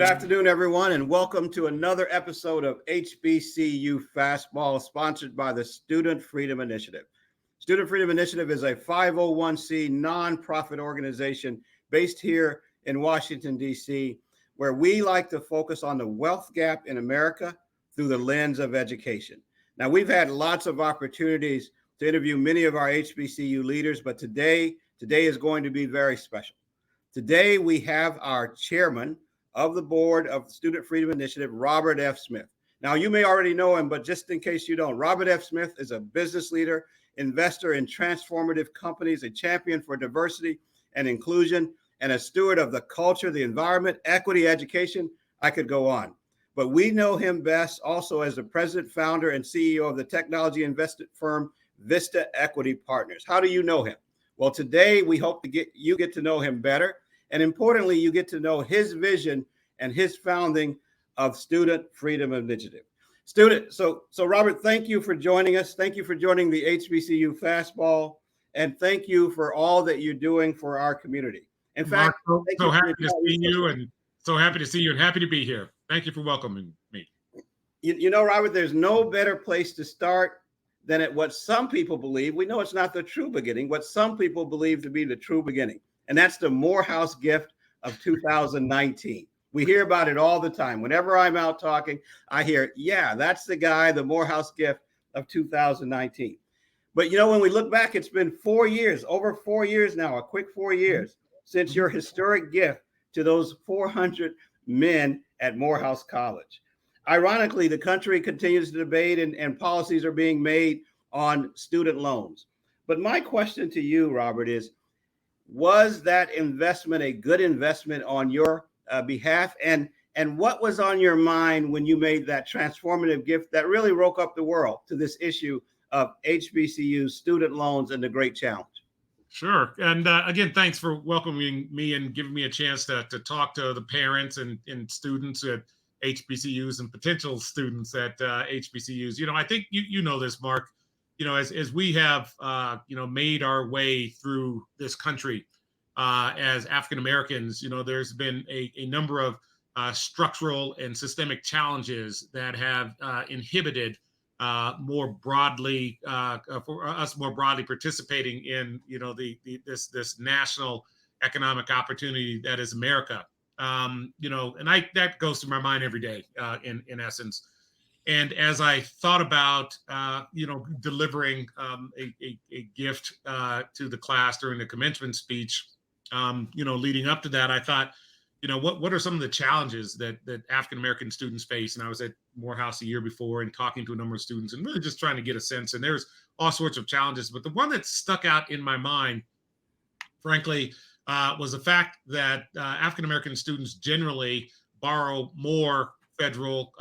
afternoon, everyone, and welcome to another episode of HBCU Fastball, sponsored by the Student Freedom Initiative. Student Freedom Initiative is a 501c nonprofit organization based here in Washington, D.C., where we like to focus on the wealth gap in America through the lens of education. Now, we've had lots of opportunities to interview many of our HBCU leaders, but today is going to be very special. Today, we have our chairman of the board of Student Freedom Initiative, Robert F. Smith. Now, you may already know him, but just in case you don't, Robert F. Smith is a business leader, investor in transformative companies, a champion for diversity and inclusion, and a steward of the culture, the environment, equity, education. I could go on. But we know him best also as the president, founder, and CEO of the technology investment firm Vista Equity Partners. How do you know him? Well, today we hope to get to know him better. And importantly, you get to know his vision and his founding of Student Freedom Initiative. So Robert, thank you for joining us. Thank you for joining the HBCU Fastball. And thank you for all that you're doing for our community. In fact, Mark, so happy to see you and happy to be here. Thank you for welcoming me. You know, Robert, there's no better place to start than at what some people believe. We know it's not the true beginning, what some people believe to be the true beginning. And that's the Morehouse gift of 2019. We hear about it all the time. Whenever I'm out talking, I hear, yeah, that's the guy, the Morehouse gift of 2019. But, you know, when we look back, it's been 4 years, over 4 years now, a quick 4 years since your historic gift to those 400 men at Morehouse College. Ironically, the country continues to debate and policies are being made on student loans. But my question to you, Robert, is, was that investment a good investment on your behalf? And what was on your mind when you made that transformative gift that really woke up the world to this issue of HBCU student loans and the great challenge? Sure. And again, thanks for welcoming me and giving me a chance to talk to the parents and students at HBCUs and potential students at HBCUs. You know, I think you know this, Mark. You know, as we have, made our way through this country as African Americans, you know, there's been a number of structural and systemic challenges that have inhibited more broadly for us more broadly participating in, you know, this national economic opportunity that is America. You know, and that goes through my mind every day in essence. And as I thought about, delivering a gift to the class during the commencement speech, leading up to that, I thought, you know, what are some of the challenges that African-American students face? And I was at Morehouse a year before and talking to a number of students and really just trying to get a sense. And there's all sorts of challenges. But the one that stuck out in my mind, frankly, was the fact that African-American students generally borrow more federal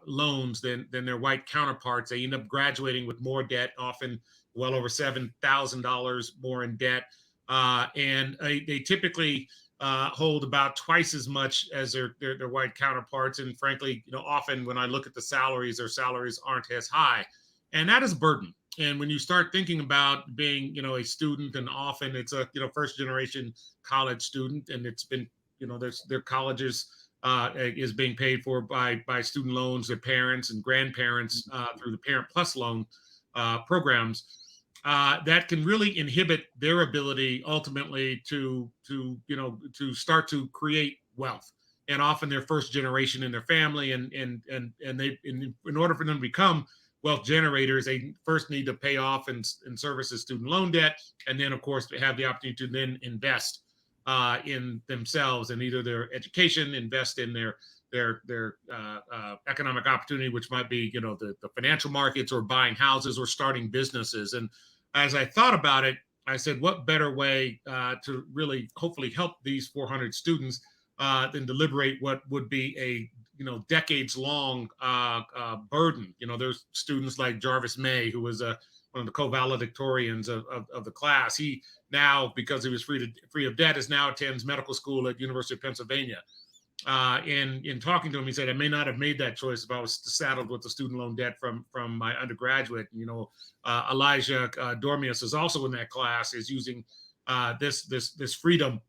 loans than their white counterparts. They end up graduating with more debt, often well over $7,000 more in debt. And they typically hold about twice as much as their white counterparts. And frankly, you know, often when I look at the salaries, their salaries aren't as high. And that is a burden. And when you start thinking about being, you know, a student, and often it's a, you know, first generation college student, and it's been, you know, their colleges is being paid for by student loans, their parents and grandparents through the Parent Plus loan programs, that can really inhibit their ability ultimately to start to create wealth. And often they're first generation in their family, and they in order for them to become wealth generators, they first need to pay off and service the student loan debt, and then of course they have the opportunity to then invest in themselves and either their education, invest in their economic opportunity, which might be, you know, the financial markets, or buying houses, or starting businesses. And as I thought about it, I said, what better way to really hopefully help these 400 students than to liberate what would be a, you know, decades long burden. You know, there's students like Jarvis May, who was one of the co-valedictorians of the class. He now, because he was free of debt, is now attends medical school at University of Pennsylvania. In talking to him, he said, I may not have made that choice if I was saddled with the student loan debt from my undergraduate. You know, Elijah Dormius is also in that class, is using this freedom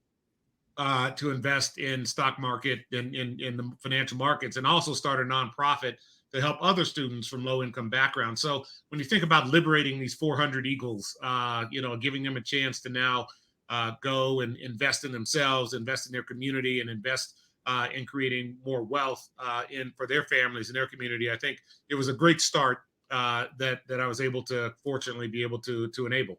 to invest in stock market and in the financial markets, and also start a nonprofit to help other students from low income backgrounds. So when you think about liberating these 400 Eagles, giving them a chance to now go and invest in themselves, invest in their community, and invest in creating more wealth for their families and their community, I think it was a great start that I was able to fortunately be able to enable.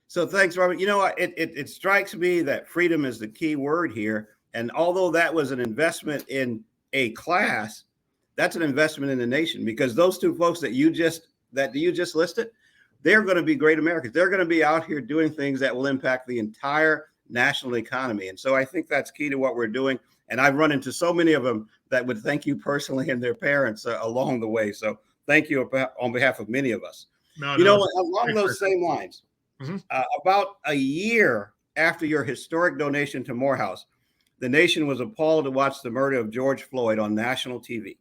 So thanks, Robert. It strikes me that freedom is the key word here. And although that was an investment in a class, that's an investment in the nation, because those two folks that you just listed, they're going to be great Americans. They're going to be out here doing things that will impact the entire national economy. And so I think that's key to what we're doing. And I've run into so many of them that would thank you personally and their parents along the way. So thank you on behalf of many of us. Along those same lines, about a year after your historic donation to Morehouse, the nation was appalled to watch the murder of George Floyd on national TV.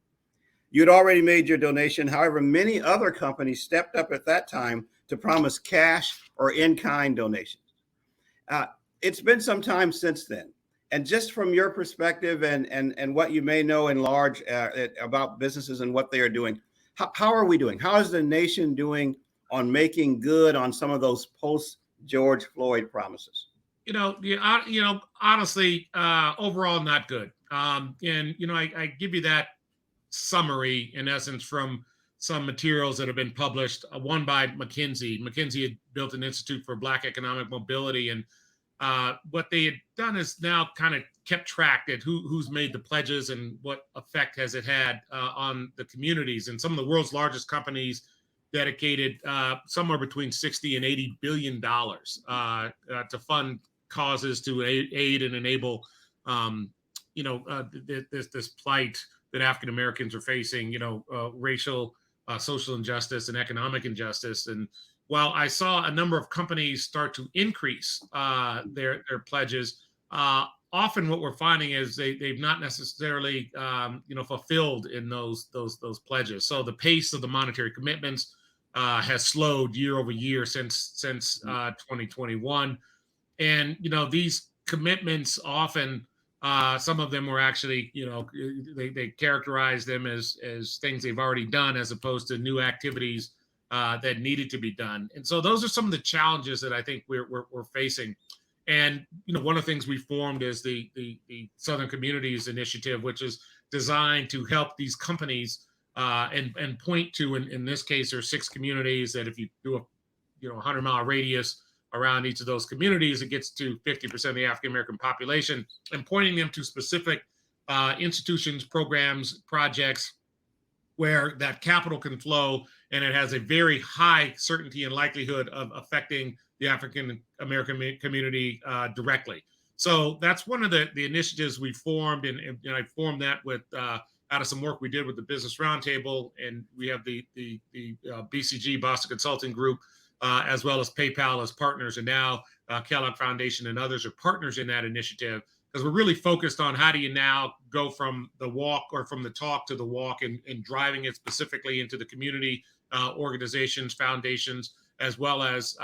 You'd already made your donation. However, many other companies stepped up at that time to promise cash or in-kind donations. It's been some time since then. And just from your perspective and what you may know in large about businesses and what they are doing, how are we doing? How is the nation doing on making good on some of those post-George Floyd promises? Honestly, overall, not good. I give you that summary, in essence, from some materials that have been published, one by McKinsey. McKinsey had built an Institute for Black Economic Mobility, and what they had done is now kind of kept track at who's made the pledges and what effect has it had on the communities. And some of the world's largest companies dedicated somewhere between 60 and 80 billion dollars to fund causes to aid and enable this plight that African Americans are facing, racial, social injustice and economic injustice. And while I saw a number of companies start to increase their pledges, often what we're finding is they've not necessarily fulfilled in those pledges. So the pace of the monetary commitments has slowed year over year since 2021. And these commitments often, some of them were actually, they characterize them as things they've already done, as opposed to new activities that needed to be done. And so those are some of the challenges that I think we're facing. And one of the things we formed is the Southern Communities Initiative, which is designed to help these companies and point to, in this case, there are 6 communities that if you do a 100-mile radius around each of those communities, it gets to 50% of the African American population, and pointing them to specific institutions, programs, projects where that capital can flow, and it has a very high certainty and likelihood of affecting the African American community directly. So that's one of the initiatives we formed, and I formed that with out of some work we did with the Business Roundtable, and we have the BCG, Boston Consulting Group, as well as PayPal as partners, and now Kellogg Foundation and others are partners in that initiative, because we're really focused on how do you now go from the walk, or from the talk to the walk, and driving it specifically into the community organizations, foundations, as well as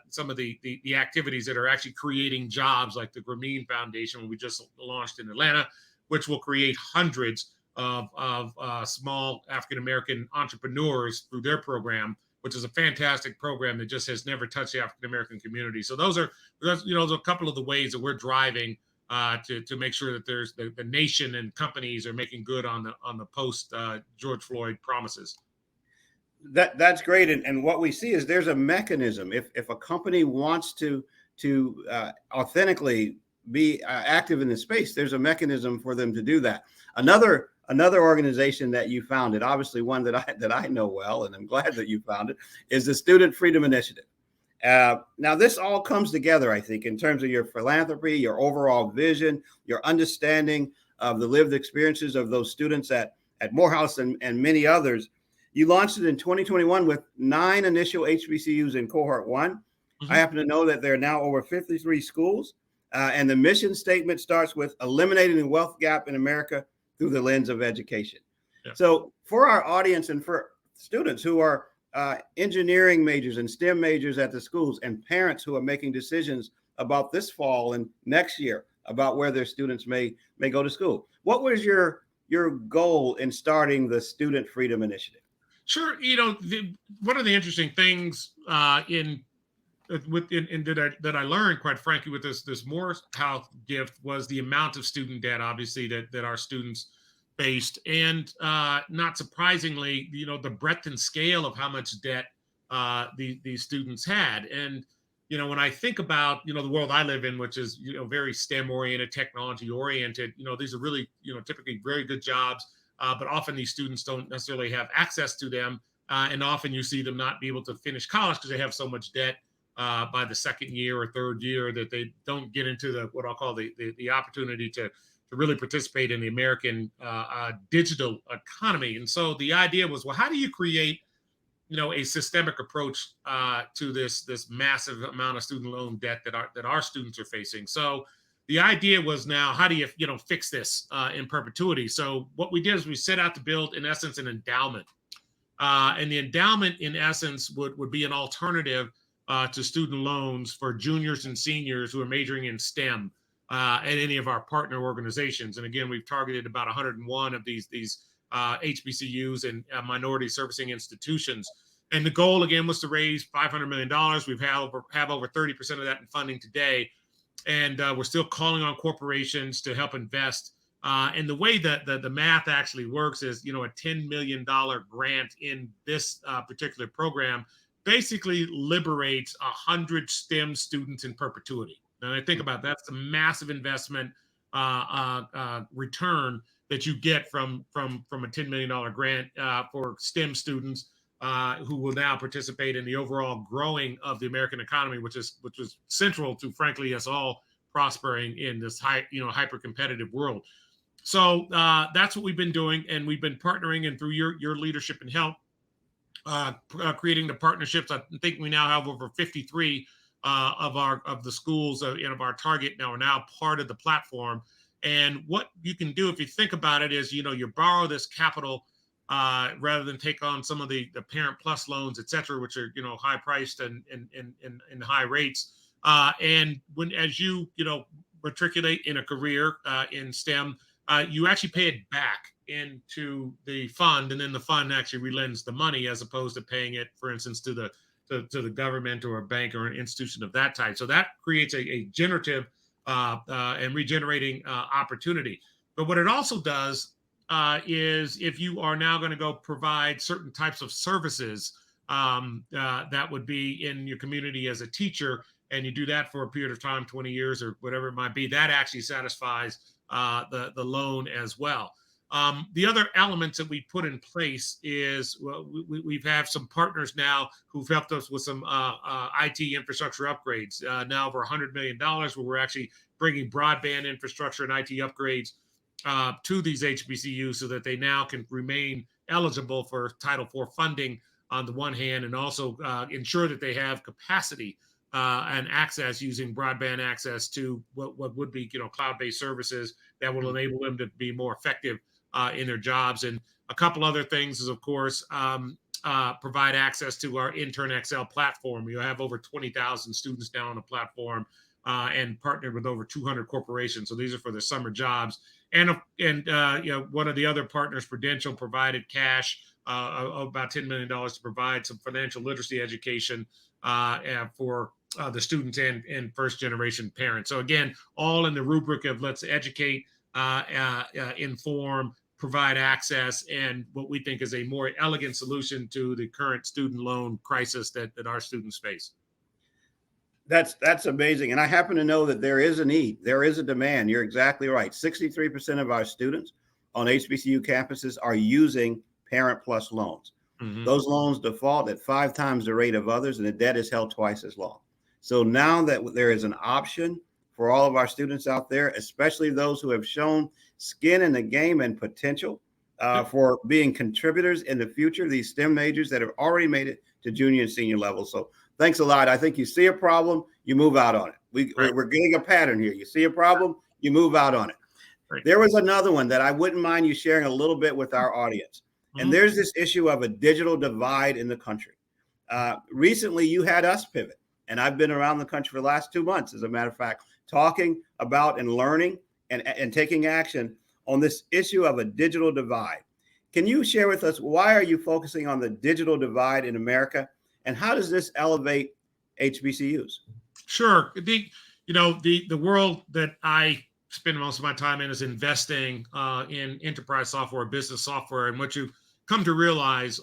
some of the activities that are actually creating jobs, like the Grameen Foundation, we just launched in Atlanta, which will create hundreds of small African-American entrepreneurs through their program, which is a fantastic program that just has never touched the African-American community. So those are a couple of the ways that we're driving to make sure that there's the nation and companies are making good on the post George Floyd promises. That's great. And what we see is there's a mechanism. If a company wants to authentically be active in the space, there's a mechanism for them to do that. Another organization that you founded, obviously one that I know well, and I'm glad that you found it, is the Student Freedom Initiative. Now, this all comes together, I think, in terms of your philanthropy, your overall vision, your understanding of the lived experiences of those students at Morehouse and many others. You launched it in 2021 with 9 initial HBCUs in cohort 1. Mm-hmm. I happen to know that there are now over 53 schools, and the mission statement starts with eliminating the wealth gap in America through the lens of education. Yeah. So for our audience and for students who are engineering majors and STEM majors at the schools, and parents who are making decisions about this fall and next year about where their students may go to school. What was your goal in starting the Student Freedom Initiative? Sure. One of the interesting things that I learned, quite frankly, with this Morehouse gift was the amount of student debt, obviously, that our students faced, and not surprisingly, the breadth and scale of how much debt these students had. And when I think about the world I live in, which is very STEM oriented, technology oriented, these are really typically very good jobs, but often these students don't necessarily have access to them, and often you see them not be able to finish college because they have so much debt by the second year or third year that they don't get into what I'll call the opportunity to really participate in the American digital economy. And so the idea was, well, how do you create a systemic approach to this massive amount of student loan debt that our students are facing? So the idea was, now how do you fix this in perpetuity? So what we did is we set out to build, in essence, an endowment, and the endowment, in essence, would be an alternative to student loans for juniors and seniors who are majoring in STEM at any of our partner organizations. And again, we've targeted about 101 of these HBCUs and minority servicing institutions. And the goal, again, was to raise $500 million. We've have over 30% of that in funding today. And we're still calling on corporations to help invest. And the way that the math actually works is, a $10 million grant in this particular program basically liberates 100 STEM students in perpetuity. And I think about that's a massive investment return that you get from a $10 million grant for STEM students who will now participate in the overall growing of the American economy, which was central to, frankly, us all prospering in this hyper competitive world. So that's what we've been doing, and we've been partnering, and through your leadership and help, creating the partnerships. I think we now have over 53 of the schools and of our target now are now part of the platform. And what you can do, if you think about it, is you borrow this capital rather than take on some of the Parent Plus loans, et cetera, which are high priced and high rates. And as you matriculate in a career in STEM, you actually pay it back into the fund, and then the fund actually relends the money, as opposed to paying it, for instance, to the government or a bank or an institution of that type. So that creates a generative and regenerating opportunity. But what it also does is, if you are now going to go provide certain types of services that would be in your community as a teacher, and you do that for a period of time, 20 years or whatever it might be, that actually satisfies the loan as well. The other elements that we put in place is, we've have some partners now who've helped us with some IT infrastructure upgrades, now over $100 million, where we're actually bringing broadband infrastructure and IT upgrades to these HBCUs so that they now can remain eligible for Title IV funding on the one hand, and also ensure that they have capacity and access, using broadband access to what would be cloud-based services that will enable them to be more effective in their jobs. And a couple other things is, of course, provide access to our Intern XL platform. We have over 20,000 students now on the platform, and partnered with over 200 corporations. So these are for the summer jobs. And one of the other partners, Prudential, provided cash of about $10 million to provide some financial literacy education for the students and first generation parents. So again, all in the rubric of let's educate, inform, provide access, and what we think is a more elegant solution to the current student loan crisis that our students face. That's amazing. And I happen to know that there is a need. There is a demand. You're exactly right. 63% of our students on HBCU campuses are using Parent Plus loans. Mm-hmm. Those loans default at 5 times the rate of others, and the debt is held twice as long. So now that there is an option for all of our students out there, especially those who have shown skin in the game and potential for being contributors in the future, these STEM majors that have already made it to junior and senior level. So thanks a lot. I think you see a problem, you move out on it. We're getting a pattern here. You see a problem, you move out on it. Right. There was another one that I wouldn't mind you sharing a little bit with our audience. Mm-hmm. And there's this issue of a digital divide in the country. Recently, you had us pivot And I've been around the country for the last 2 months, as a matter of fact, talking about and learning and taking action on this issue of a digital divide. Can you share with us, why are you focusing on the digital divide in America, and how does this elevate HBCUs? Sure. The world that I spend most of my time in is investing in enterprise software, business software, and what you come to realize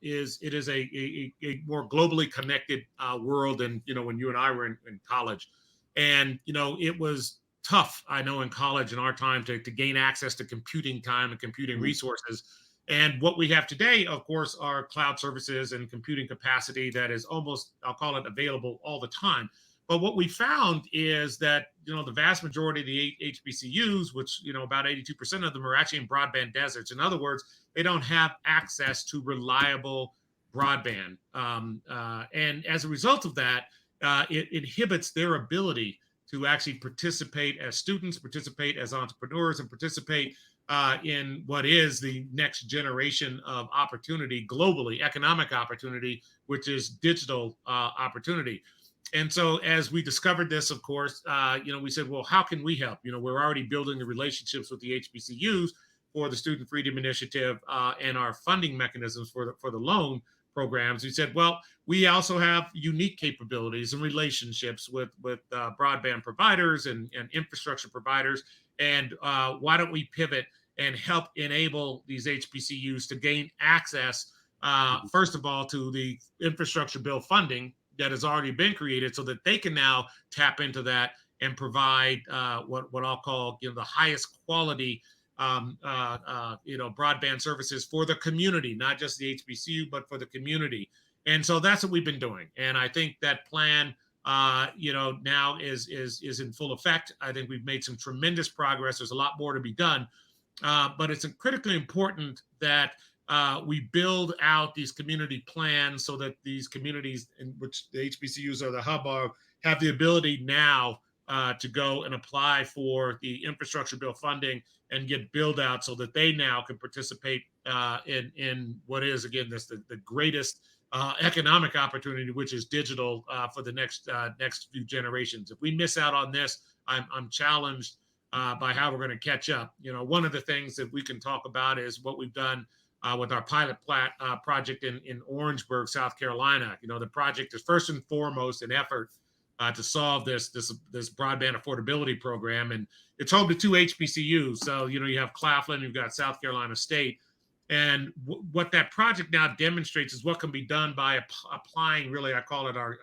is it is a more globally connected world than when you and I were in college. And it was tough, I know, in college in our time to gain access to computing time and computing resources. And what we have today, of course, are cloud services and computing capacity that is almost, I'll call it, available all the time. But what we found is that, the vast majority of the HBCUs, which, about 82% of them, are actually in broadband deserts. In other words, they don't have access to reliable broadband. And as a result of that, it inhibits their ability to actually participate as students, participate as entrepreneurs, and participate in what is the next generation of opportunity globally, economic opportunity, which is digital opportunity. And so as we discovered this, of course, we said, well, how can we help? We're already building the relationships with the HBCUs for the Student Freedom Initiative and our funding mechanisms for the loan programs. We said, well, we also have unique capabilities and relationships with broadband providers and infrastructure providers. And why don't we pivot and help enable these HBCUs to gain access, first of all, to the infrastructure bill funding that has already been created, so that they can now tap into that and provide what I'll call the highest quality broadband services for the community, not just the HBCU, but for the community. And so that's what we've been doing. And I think that plan now is in full effect. I think we've made some tremendous progress. There's a lot more to be done, but it's critically important that we build out these community plans so that these communities, in which the HBCUs are the hub of, have the ability now to go and apply for the infrastructure bill funding and get build out, so that they now can participate in what is, again, the greatest economic opportunity, which is digital for the next few generations. If we miss out on this, I'm challenged by how we're going to catch up. One of the things that we can talk about is what we've done with our pilot project in Orangeburg, South Carolina. The project is first and foremost an effort to solve this broadband affordability program, and it's home to 2 HBCUs. So you have Claflin, you've got South Carolina State, and what that project now demonstrates is what can be done by applying, really, I call it our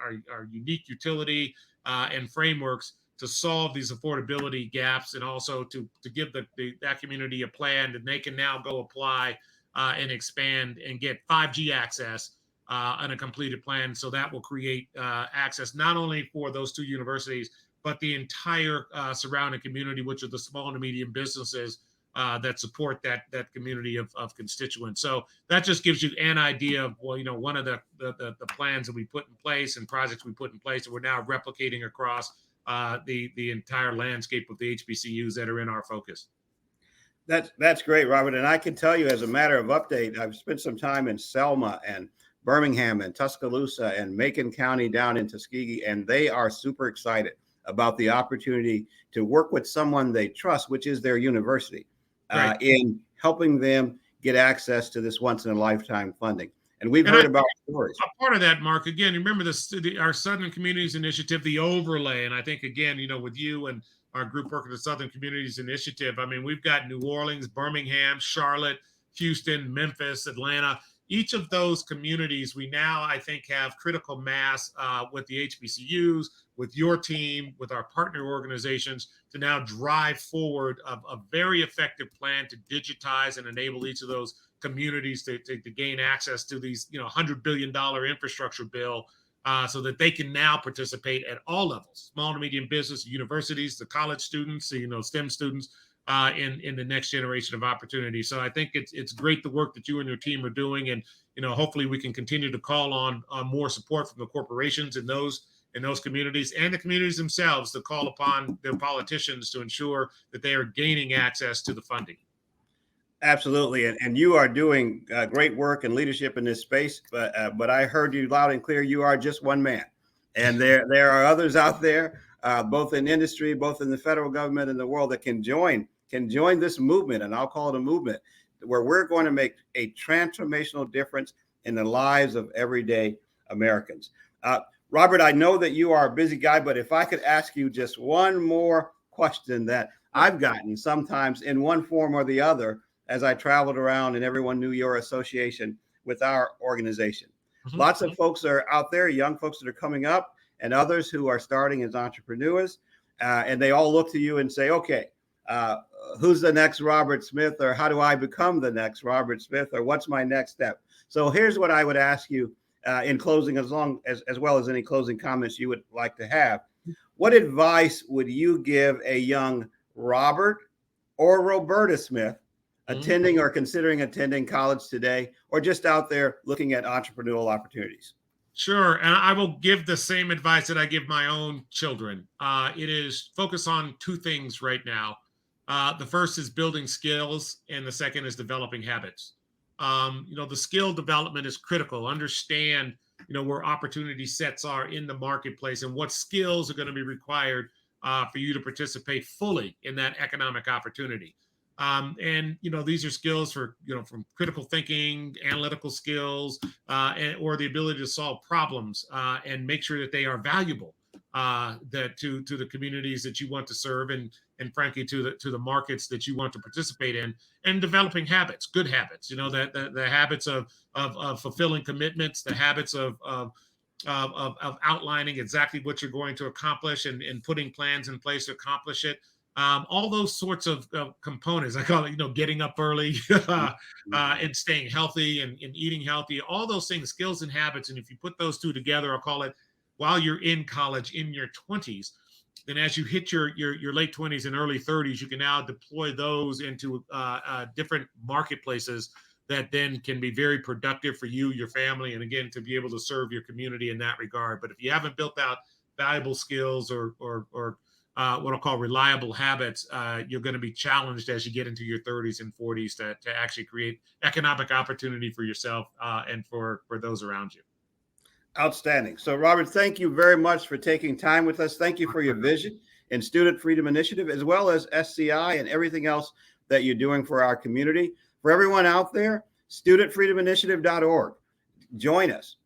unique utility and frameworks to solve these affordability gaps, and also to give that community a plan that they can now go apply and expand and get 5G access on a completed plan. So that will create access not only for those 2 universities, but the entire surrounding community, which are the small and medium businesses that support that community of constituents. So that just gives you an idea of, one of the plans that we put in place and projects we put in place that we're now replicating across the entire landscape of the HBCUs that are in our focus. That's great, Robert. And I can tell you, as a matter of update, I've spent some time in Selma and Birmingham and Tuscaloosa and Macon County down in Tuskegee, and they are super excited about the opportunity to work with someone they trust, which is their university, in helping them get access to this once-in-a-lifetime funding. And we've heard about stories. A part of that, Mark, again, remember our Southern Communities Initiative, the overlay. And I think, again, with you and our group working the Southern Communities Initiative, I mean, we've got New Orleans, Birmingham, Charlotte, Houston, Memphis, Atlanta. Each of those communities, we now, I think, have critical mass with the HBCUs, with your team, with our partner organizations, to now drive forward a very effective plan to digitize and enable each of those communities to gain access to these, $100 billion infrastructure bill, so that they can now participate at all levels, small to medium business, universities, the college students, STEM students, in the next generation of opportunity. So I think it's great, the work that you and your team are doing, and hopefully we can continue to call on more support from the corporations in those communities, and the communities themselves to call upon their politicians to ensure that they are gaining access to the funding. Absolutely, and you are doing great work and leadership in this space. But I heard you loud and clear. You are just one man. And there are others out there, both in industry, both in the federal government and the world, that can join this movement, and I'll call it a movement, where we're going to make a transformational difference in the lives of everyday Americans. Robert, I know that you are a busy guy, but if I could ask you just one more question that I've gotten sometimes in one form or the other as I traveled around and everyone knew your association with our organization. Lots of folks are out there, young folks that are coming up, and others who are starting as entrepreneurs, and they all look to you and say, okay, who's the next Robert Smith, or how do I become the next Robert Smith, or what's my next step? So here's what I would ask you in closing, as well as any closing comments you would like to have. What advice would you give a young Robert or Roberta Smith attending or considering attending college today, or just out there looking at entrepreneurial opportunities? Sure. And I will give the same advice that I give my own children. It is focus on two things right now. The first is building skills, and the second is developing habits. The skill development is critical. Understand, where opportunity sets are in the marketplace and what skills are going to be required for you to participate fully in that economic opportunity. These are skills for, from critical thinking, analytical skills, or the ability to solve problems and make sure that they are valuable to the communities that you want to serve, and frankly to the markets that you want to participate in, and developing habits, good habits. The habits of fulfilling commitments, the habits of outlining exactly what you're going to accomplish, and putting plans in place to accomplish it. All those sorts of components, I call it, getting up early and staying healthy and eating healthy, all those things, skills and habits. And if you put those two together, I'll call it, while you're in college in your 20s, then as you hit your late 20s and early 30s, you can now deploy those into different marketplaces that then can be very productive for you, your family, and again, to be able to serve your community in that regard. But if you haven't built out valuable skills or what I'll call reliable habits, you're going to be challenged as you get into your 30s and 40s to actually create economic opportunity for yourself and for those around you. Outstanding. So, Robert, thank you very much for taking time with us. Thank you for your vision in Student Freedom Initiative, as well as SCI and everything else that you're doing for our community. For everyone out there, studentfreedominitiative.org. Join us.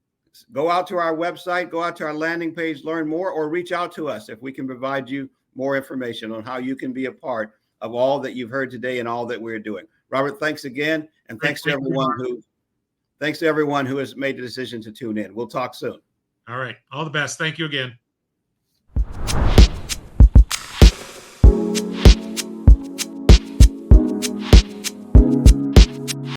Go out to our website, go out to our landing page, learn more, or reach out to us if we can provide you more information on how you can be a part of all that you've heard today and all that we're doing. Robert, thanks again. And thanks to everyone who has made the decision to tune in. We'll talk soon. All right. All the best. Thank you again.